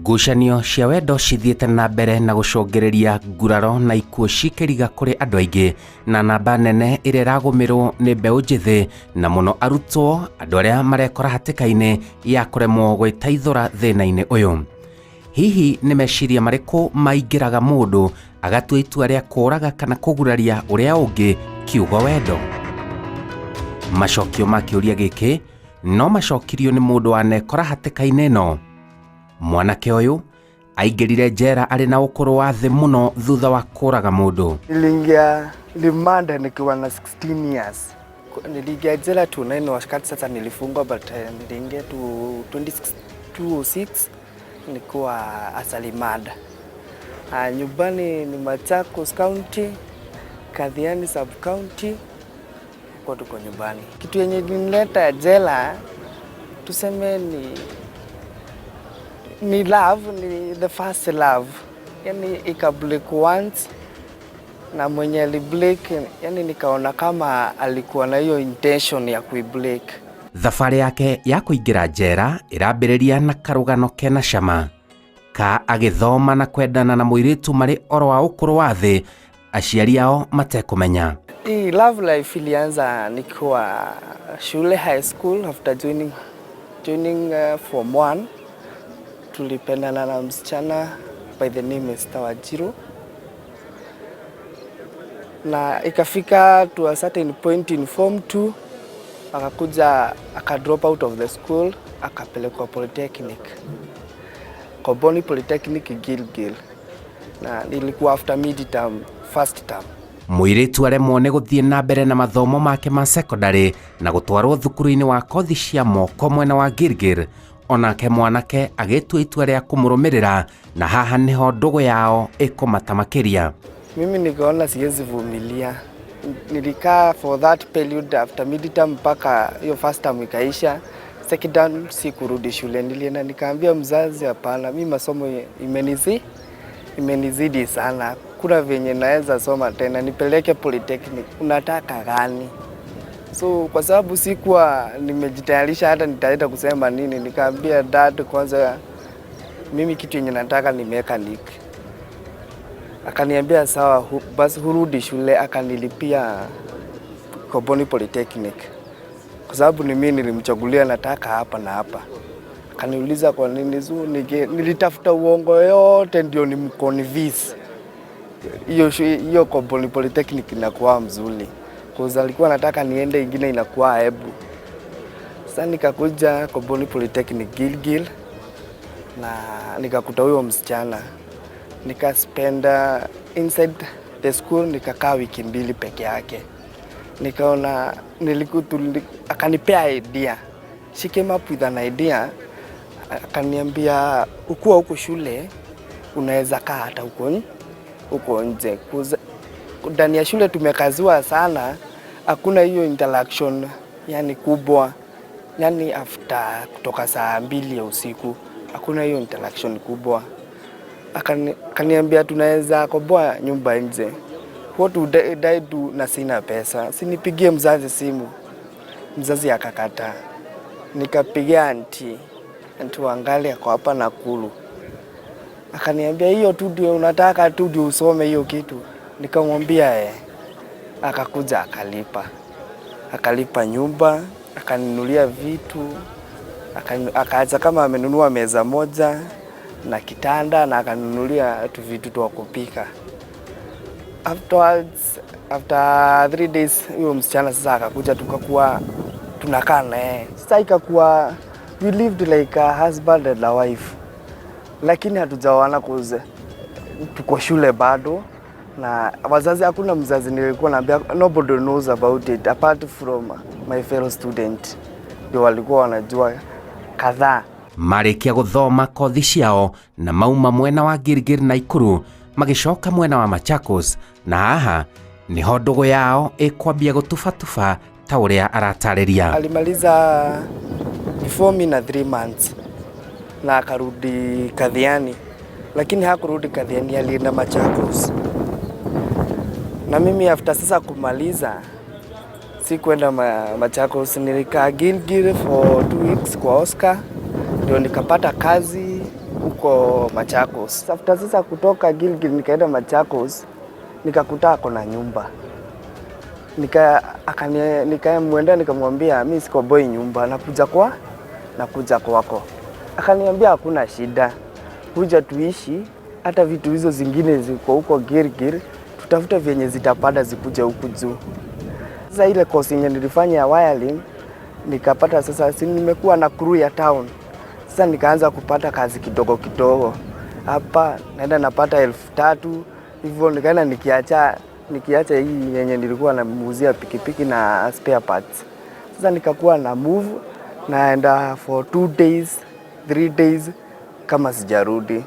Ngucanio cia wendo cithiĩte na mbere na gũcongereria nguraro na ikuũ cikĩriga kũrĩ andũ aingĩ, na namba nene ĩrĩa ĩragũmĩrwo nĩ mbeũ njĩthĩ na mũno arutwo, andũ arĩa marekora hatĩka-inĩ ya kũremwo gwĩtaithũra thĩna-inĩ ũyũ. Hihi nĩ meciria marĩkũ maingĩraga mũndũ agatua itua rĩa kũũraga kana kũguraria ũrĩa ũngĩ kiugo wendo? Macokio ma kĩũria gĩkĩ no macokirio nĩ mũndũ wanekora hatĩka-inĩ ĩno. Mwanake ũyũ aingĩrire njera arĩ na ũkũrũ wa thĩ mũno thutha wa kũũraga mũndũ. Niliingia rimanda nikiwa na 16 years. Niliingia jela 2009 wakati sasa nilifungwa, but niliingia 2006 nikiwa asalimada. Nyumbani ni Machakos County, Kathiani Sub County, kwa tuko nyumbani. Kitu yenye nileta jela tuseme ni love, ni the first love. Yani ikabreak once na mwenye alibreak, yani nikaona kama alikuwa na hiyo intention ya kuibreak. Thabarĩ yake ya kũingĩra njera ĩrambĩrĩria na karũgano kena cama ka agĩthoma na kwendana na mũirĩtu marĩ oro wa ũkũrũ wa thĩ, aciari ao matekũmenya. Hii love life ilianza nikiwa shule high school. After joining form 1 tulipendana na msichana by the name Mr. Wajiro, na ikafika to a certain point in form 2 akakuja akadrop out of the school, akapelekwa polytechnic, Koboni Polytechnic Gilgil, na ilikuwa after mid-term, first term. Mũirĩtu aremwo nĩ gũthiĩ na mbere na mathomo make ma secondary na gũtwarwo thukuru-inĩ wa kothi cia moko mwena wa Gilgil, onake mwanake agĩtua itua rĩa kũmũrũmĩrĩra, na haha nĩho ndũgũ yao ĩkũmata makĩria. Mimi nikaona siwezi vumilia. Nilikaa for that period after mid-term mpaka hiyo first term ikaisha. Second term sikurudi shule, nilienda nikaambia mzazi, hapana, mimi masomo imenizidi sana. Kuna venye naweza soma tena, nipeleke polytechnic. Unataka gani? So kwa sababu sikuwa nimejitayarisha hata nitaenda kusema nini, nikaambia dad, kwanza mimi kitu yenye nataka ni mechanic. Akaniambia sawa, basi hurudi shule, akanilipia Koboni Polytechnic. Kwa sababu ni mimi nilimchagulia nataka hapa na hapa. Akaniuliza kwa nini nilitafuta uongo yote ndio nimconvince. Hiyo Koboni Polytechnic inakuwa mzuri. Kwa alikuwa nataka niende ingine inakuwa aibu. Sasa nikakuja Koboni Polytechnic Gilgil na nikakuta huyo msichana. Nikaspenda inside the school, nikakaa wiki 2 peke yake. Nikaona akanipea idea. She came up with an idea. Akaniambia ukuwa huko shule unaweza kaa hata huko nje. Ndani ya shule tumekaziwa sana, hakuna hiyo interaction yani kubwa. Yani after kutoka saa 2 ya usiku hakuna hiyo interaction kubwa. Akaniambia tunaweza koboa nyumba nje. What would I do na sina pesa? Sinipigie mzazi simu. Mzazi akakataa. Nikapigia auntie wangali kwa hapa Nakuru. Akaniambia hiyo tu ndio unataka tu ndio usome hiyo kitu. Nikamwambia akakuja akalipa nyumba, akaninunulia vitu, akaacha kama amenunua meza moja na kitanda, na akaninunulia tu vitu tu kupika. Afterwards, after 3 days huyo msichana sasa akakuja, tukakuwa tunakaa naye. Sasa ikakuwa we lived like a husband and a wife. Lakini hatujaoana kuze. Tuko shule bado. Na wazazi, hakuna mzazi nilikuwa naambia, nobody knows about it apart from my fellow student. Ndio walikuwa wanajua kadhaa. Marĩkia gũthoma kothi ciao na mauma mwena wa Gilgil na Ikuru, magĩcoka mwena wa Machakos, na haha nĩho ndũgũ yao ĩkwambia gũtubatuba ta ũrĩa aratarĩria. Alimaliza before me na 3 months na akarudi Kathiani, lakini hakurudi Kathiani, alienda Machakos. Na mimi after sasa kumaliza sikuenda Machakos, nilikaa Gilgil for 2 weeks kwa Oscar, ndio nikapata kazi huko Machakos. After sasa kutoka Gilgil nikaenda Machakos, nikakuta ako na nyumba. Nikamwendea nikamwambia mimi siko boy nyumba, nakuja kwako. Akaniambia hakuna shida, kuja tuishi, hata vitu hizo zingine ziko huko Gilgil, tutafuta vyenye zitapanda zikuja huku juu. Sasa ile course yenye nilifanya ya wiring nikapata, sasa nimekuwa na crew ya town. Sasa nikaanza kupata kazi kidogo kidogo. Hapa naenda napata 3,000 hivyo, nikaenda nikiacha hii yenye nilikuwa namuuzia pikipiki na spare parts. Sasa nikakuwa na move, naenda for 2 days 3 days kama sijarudi.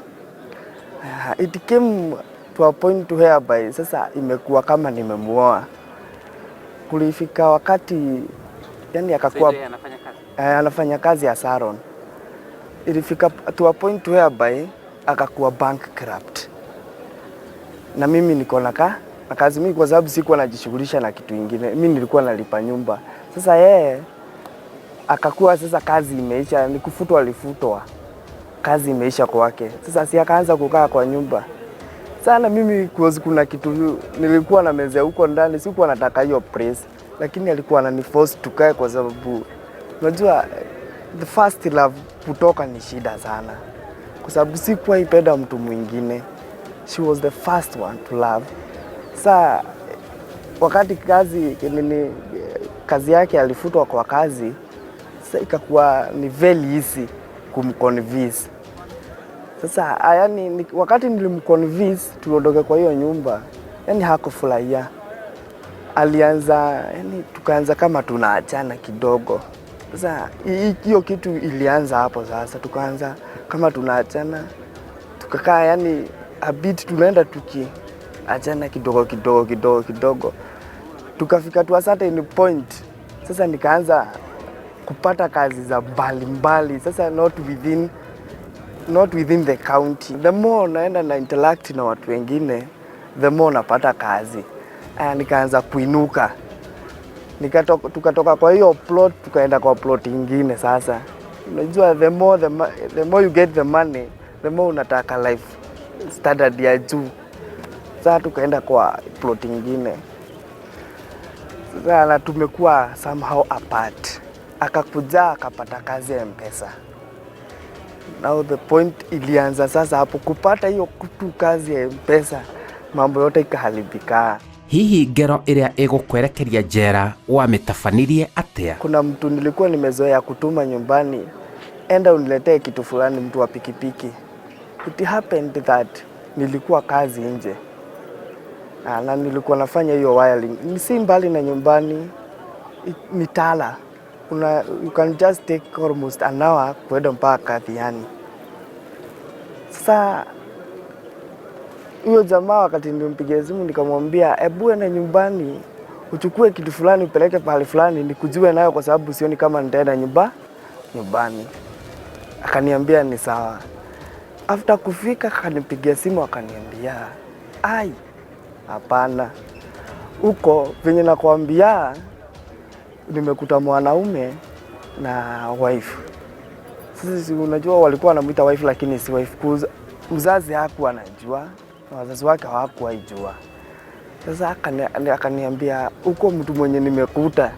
It came to a point whereby sasa imekuwa kama nimemuoa. Kulifika wakati yani akakuwa anafanya kazi ya salon. Ilifika to a point whereby akakuwa bankrupt. Na mimi niko na kazi mimi, kwa sababu sikuwa najishughulisha na kitu kingine. Mimi nilikuwa nalipa nyumba. Sasa yeye akakuwa sasa kazi imeisha, alifutwa. Kazi imeisha kwake. Sasa si akaanza kukaa kwa nyumba. Sana mimi kuna kitu nilikuwa na meza huko ndani, sikuwa nataka hiyo press, lakini alikuwa ananiforce tukae, kwa sababu unajua the first love kutoka ni shida sana, kwa sababu sikuwa ipenda mtu mwingine. She was the first one to love. Sasa wakati kazi yake alifutwa kwa kazi, sasa ikakuwa ni very easy kumconvince. Sasa yani wakati nilimconvince tuondoke kwa hiyo nyumba, yani hakufurahia. Alianza yani tukaanza kama tunaachana kidogo. Sasa hiyo kitu ilianza hapo. Sasa tukaanza kama tunaachana, tukakaa yani a bit tunaenda tukiachana kidogo. Tukafika to a certain point. Sasa nikaanza kupata kazi za mbali. Sasa not within the county. The more naenda na interact na watu wengine, the more napata kazi. Nikaanza kuinuka. Tukatoka kwa hiyo plot tukaenda kwa plot nyingine. Sasa unajua the more you get the money, the more unataka life standard ya juu. Sasa tukaenda kwa plot nyingine. Sasa tumekuwa somehow apart. Akakuja akapata kazi ya M-Pesa. Now the point ilianza sasa hapo kupata hiyo kazi ya M-Pesa, mambo yote ikaharibika. Hihi ngero iria igukwerekeria njera wametabanirie atia? Kuna mtu nilikuwa nimezoea kutuma nyumbani, enda uniletee kitu fulani, mtu wa pikipiki. It happened that nilikuwa kazi nje. Na nilikuwa nafanya hiyo wiring. Si mbali na nyumbani, ni Tala. You can just take almost an hour kwenda mpaka Kathiani. Sasa huyo jamaa wakati nilimpigia simu nikamwambia, "Hebu enda nyumbani, uchukue kitu fulani upeleke pahali fulani nikujue nayo, kwa sababu sioni kama nitaenda nyumbani." Akaniambia ni sawa. After kufika akanipigia simu akaniambia, "Ai, hapana. Huko venye nakwambia nimekuta mwanaume na wife." Sisi unajua walikuwa wanamuita wife lakini si wife, mzazi hakuwa anajua, wazazi wake hawakuwa ijua. Sasa akaniambia huko mtu mwenye nimekuta,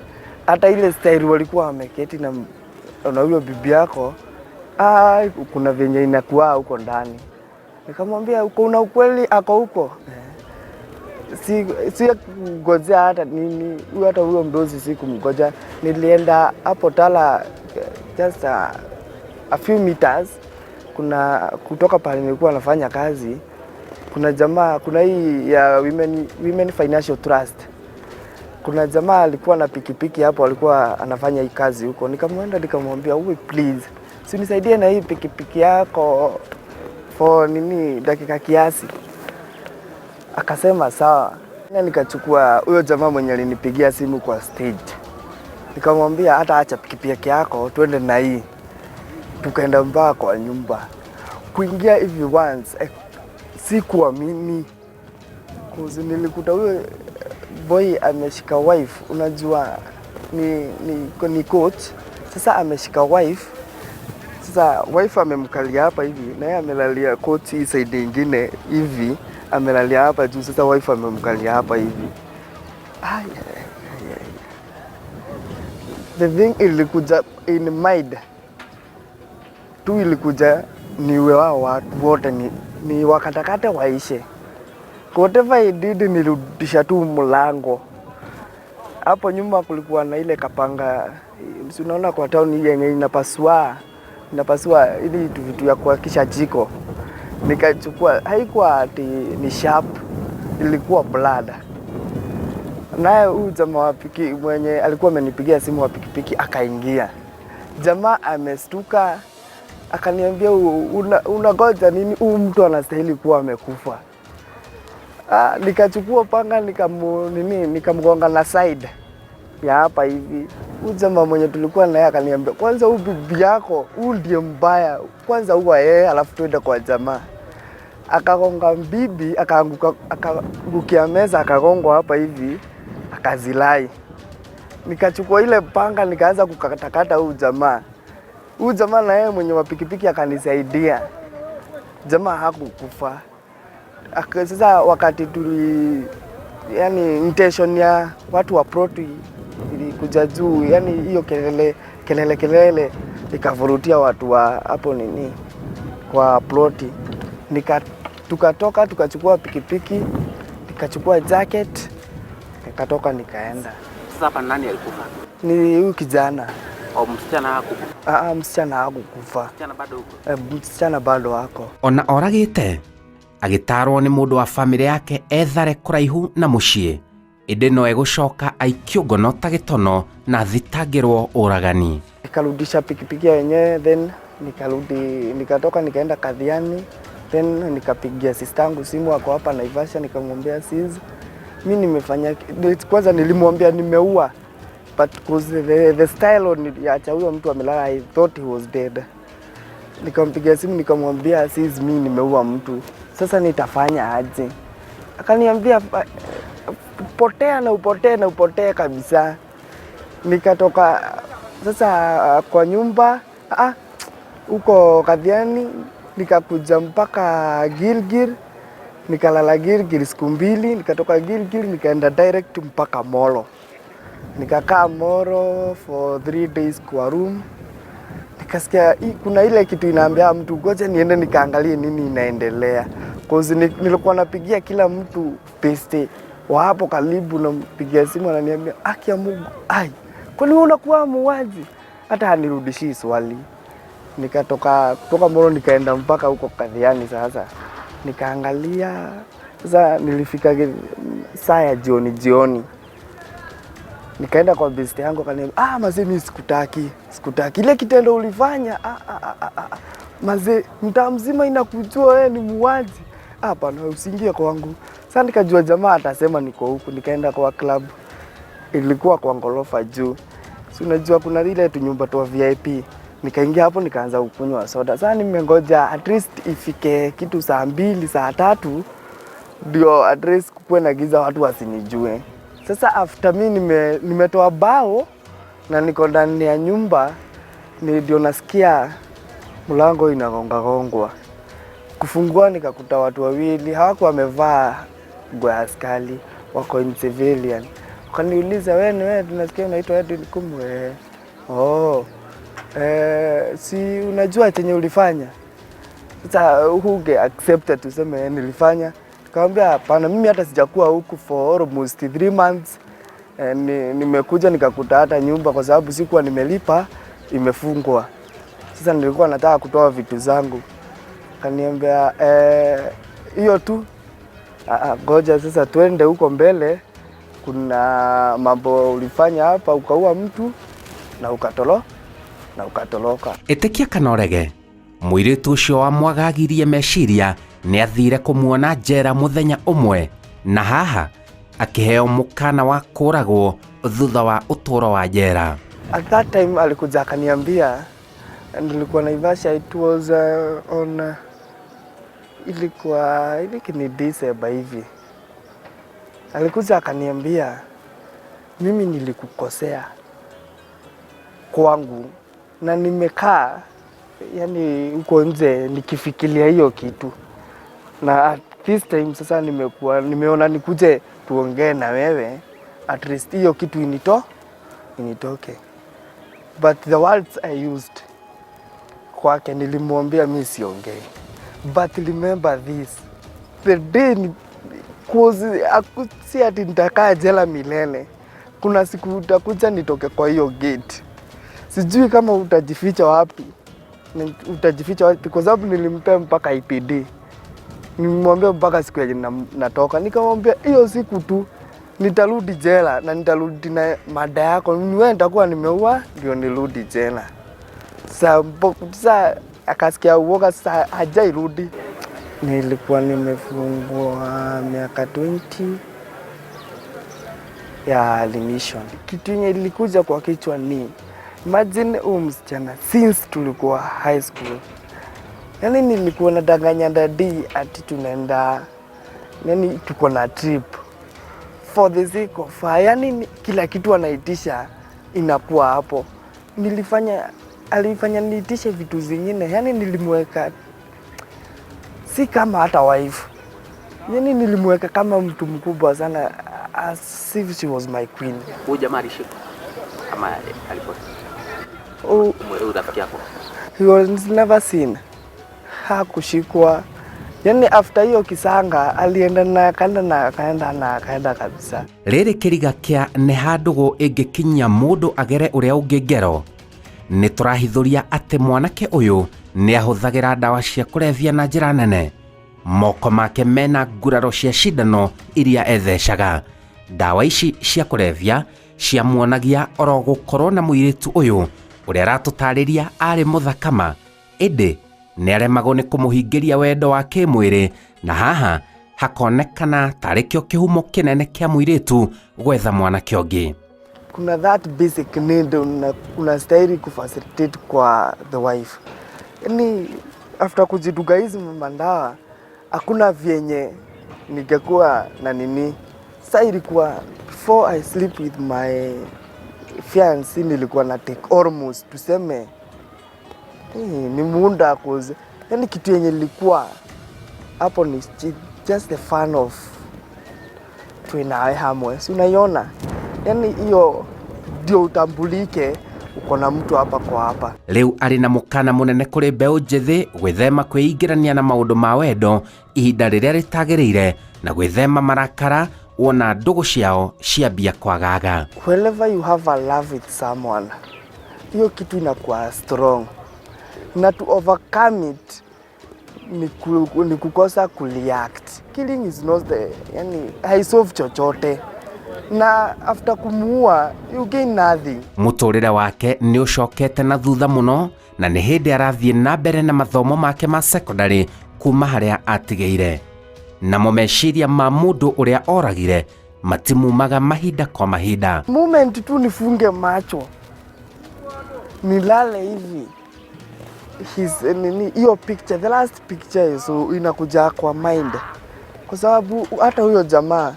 hata ile style walikuwa wameketi na huyo bibi yako, kuna venye inakuwa huko ndani. Nikamwambia uko una ukweli ako huko? Si kungojea hata nini, hata huyo mdozi si kumgoja. Nilienda hapo Tala just a few meters, kutoka pale nilikuwa nafanya kazi. Kuna jamaa, kuna hii ya Women Financial Trust. Kuna jamaa alikuwa na pikipiki hapo, alikuwa anafanya hii kazi huko. Nikamwenda nikamwambia, "Uwe please, si nisaidie na hii pikipiki yako for dakika kiasi." Akasema sawa. Nikachukua huyo jamaa mwenye alinipigia simu kwa stage. Nikamwambia hata acha pikipiki yako twende na hii. Tukaenda mpaka kwa nyumba. Kuingia hivi once, sikuamini. Cause nilikuta huyo boy ameshika wife, unajua ni coach. Sasa ameshika wife. Sasa wife amemkalia hapa hivi na yeye amelalia kochi hii side nyingine hivi, amelalia hapa juu. Sasa wife amemkalia hapa hivi. The thing ilikuja in mind tu, ilikuja niwe wao watu wote ni wakatakate waishe. Whatever I did, nirudisha tu mlango. Hapo nyuma kulikuwa na ile kapanga, unaona kwa town yenye inapasua ili vitu ya kuhakisha jiko. Nikachukua, haikuwa ati ni sharp, ilikuwa blada. Naye huyu jamaa wa piki mwenye alikuwa amenipigia simu wa pikipiki akaingia. Jamaa amestuka, akaniambia unagoja nini? Huyu mtu anastahili kuwa amekufa. Nikachukua panga nikamgonga na side ya hapa hivi. Huyu jamaa mwenye tulikuwa naye akaniambia, kwanza huyu bibi yako, huyu ndiye mbaya. Kwanza huwa yeye, alafu tuende kwa jamaa. Akagonga bibi, akaangukia meza, akagongwa hapa hivi, akazilai. Nikachukua ile panga nikaanza kukatakata huyu jamaa. Huyu jamaa na yeye mwenye wa pikipiki akanisaidia. Jamaa hakukufa. Sasa wakati yani intention ya watu wa ploti ilikuja juu, yani hiyo kelele ikavurutia watu wa hapo kwa ploti. Tukatoka tukachukua pikipiki, nikachukua jacket, nikatoka nikaenda. Sasa hapa nani alikufa? Ni huyu kijana. Au msichana hakukufa? Msichana hakukufa. Msichana bado huko? Msichana bado hako. Ona oragite agitarwo ni mundu wa family yake ethare kuraihu na mucie, indi no egucoka aikio ngono ta gitono na thitangirwo uragani. Nikarudisha pikipiki yenyewe, then nikatoka nikaenda Kadhiani, then nikapigia sistangu simu, ako hapa Naivasha. Nikamwambia sis, mimi nimefanya, kwanza nilimwambia nimeua, but because the style ya huyo mtu amelala, I thought he was dead. Nikampigia simu nikamwambia sis, mimi nimeua mtu, sasa nitafanya aje? Akaniambia potea na upotee kabisa. Nikatoka sasa kwa nyumba huko Kadhiani, nikakuja mpaka Gilgil, nikalala Gilgil siku 2, nikatoka Gilgil nikaenda direct mpaka Molo. Nikakaa Molo for 3 days kwa room. Nikasikia kuna ile kitu inaambia mtu ngoja niende nikaangalie nini inaendelea. Cause nilikuwa napigia kila mtu peste wa hapo karibu, na mpigia simu ananiambia aki ya Mungu, kwani wewe unakuwa muuaji? Hata hanirudishii swali. Nikatoka kutoka Molo nikaenda mpaka huko Kadhiani. Sasa nikaangalia, sasa nilifika saa ya jioni. Nikaenda kwa best yangu, akaniambia mazee mimi sikutaki ile kitendo ulifanya. Mazee mtaa mzima inakujua wewe ni muuaji. Hapana, usiingie kwangu. Sasa nikajua jamaa atasema niko huku. Nikaenda kwa club, ilikuwa kwa ngorofa juu. Si unajua kuna ile tu nyumba tu VIP. Nikaingia hapo nikaanza kukunywa soda. Sasa nimengoja at least ifike kitu saa 2 saa 3 ndio address kuwe na giza watu wasinijue. Sasa after mimi nimetoa bao na niko ndani ya nyumba, ndio nasikia mlango inagongwa. Kufungua nikakuta watu wawili, hawako wamevaa nguo ya askari, wako in civilian. Wakaniuliza, wewe tunasikia unaitwa Edwin Kumwe. Si unajua chenye ulifanya? Sasa huge accepted tuseme nilifanya. Nikamwambia hapana, mimi hata sijakuwa huku for almost 3 months. Nimekuja nikakuta hata nyumba, kwa sababu sikuwa nimelipa, imefungwa. Sasa nilikuwa nataka kutoa vitu zangu. Kaniambia hiyo tu. Ngoja sasa twende huko mbele, kuna mambo ulifanya hapa, ukaua mtu na ukatoloka. Etekia Kanorege mwiritu ucio wa mwagagirie meciria ni athire kumuona njera muthenya umwe, na haha akiheo mukana wa kuragwo thutha wa uturo wa njera. At that time alikuja akaniambia, nilikuwa Naivasha, it was on ilikuwa ni December hivi. Alikuja akaniambia, mimi nilikukosea kwangu na nimekaa yani uko nje nikifikiria hiyo kitu, na at this time sasa nimeona nikuje tuongee na wewe, at least hiyo kitu initoke. But the words I used kwake, nilimwambia mimi siongei, but remember this, the day si ati nitakaa jela milele. Kuna siku utakuja nitoke kwa hiyo gate. Sijui kama utajificha wapi. Kwa sababu nilimpea mpaka IPD. Nilimwambia mpaka siku yenye natoka. Nikamwambia hiyo siku tu nitarudi jela na nitarudi na mada yako. Wewe nitakuwa nimeua ndio nirudi jela. Sasa akasikia uoga, sasa hajairudi. Nilikuwa nimefungwa miaka 20 ya remission. Kitu yenye ilikuja kwa kichwa ni imagine msichana since tulikuwa high school. Yani nilikuwa nadanganya dadi ati tunaenda, yani tuko na trip for the sake of yani kila kitu anaitisha inakuwa hapo. Alifanya niitishe vitu zingine, yani nilimweka si kama hata wife. Yani nilimweka kama mtu mkubwa sana, as if she was my queen. Huyu jamaa alishikwa ama alipo? Rafiki yako? He was never seen. Hakushikwa. Yani after hiyo kisanga alienda na akaenda kabisa. Riri kiriga kia ni handugu ingikinya mundu agere uria ungi ngero. Ni turahithuria ati mwanake uyu ni ahuthagira dawa cia kulevya na njira nene. Moko make mena nguraro cia cindano iria etheshaga. Dawa ici cia kulevya cia muonagia oro gukorwo na muiritu uyu uria aratutariria ari muthakama, indi ni aremagwo ni kumuhingiria wendo wa kimwiri, na haha hakonekana tarikio kihumo kinene kia muiritu gwetha mwanake ungi. Kuna that basic need unastahili kufacilitate kwa the wife. Yani after kujiduga hizi mandawa hakuna vyenye ningekuwa na nini. Sasa ilikuwa before I sleep with my fiancé nilikuwa na take almost tuseme ni muunda cause yani kitu yenye ilikuwa hapo ni just the fun of tuinawe hamwe. Si unaiona? Yani hiyo ndio utambulike uko na mtu hapa kwa hapa. Riu ari na mukana munene kuri mbeu njithi gwithema kwĩingĩrania na maundu ma wendo ihinda riria ritagĩrĩire na gwithema marakara wona ndugu ciao ciambia kwagaga. Whenever you have a love with someone, hiyo kitu inakuwa strong. Na to overcome it ni kukosa kureact. Killing is not the, yani haisolve chochote. Na after kumuua you gain nothing. Muturire wake ni ucokete na thutha muno, na ni hindi arathie na mbere na mathomo make ma secondary kuma haria atigeire. Na meciria ma mundu uria oragire matimumaga mahinda kwa mahinda. Moment tu nifunge macho nilale hivi, hiyo picture, the last picture so inakuja kwa mind, kwa sababu hata huyo jamaa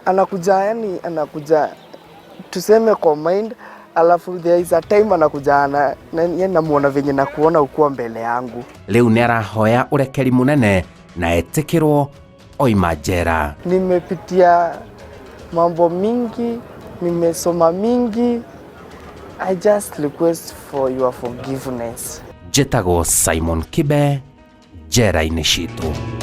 anakuja, yani anakuja tuseme kwa mind, alafu there is a time anakuja namuona venye na kuona ukuwa mbele yangu. Leo ni arahoya urekeri munene na etikirwo oima njera. Nimepitia mambo mingi, nimesoma mingi. I just request for your forgiveness. Njĩtagwo Simon Kibe, njera-inĩ citũ.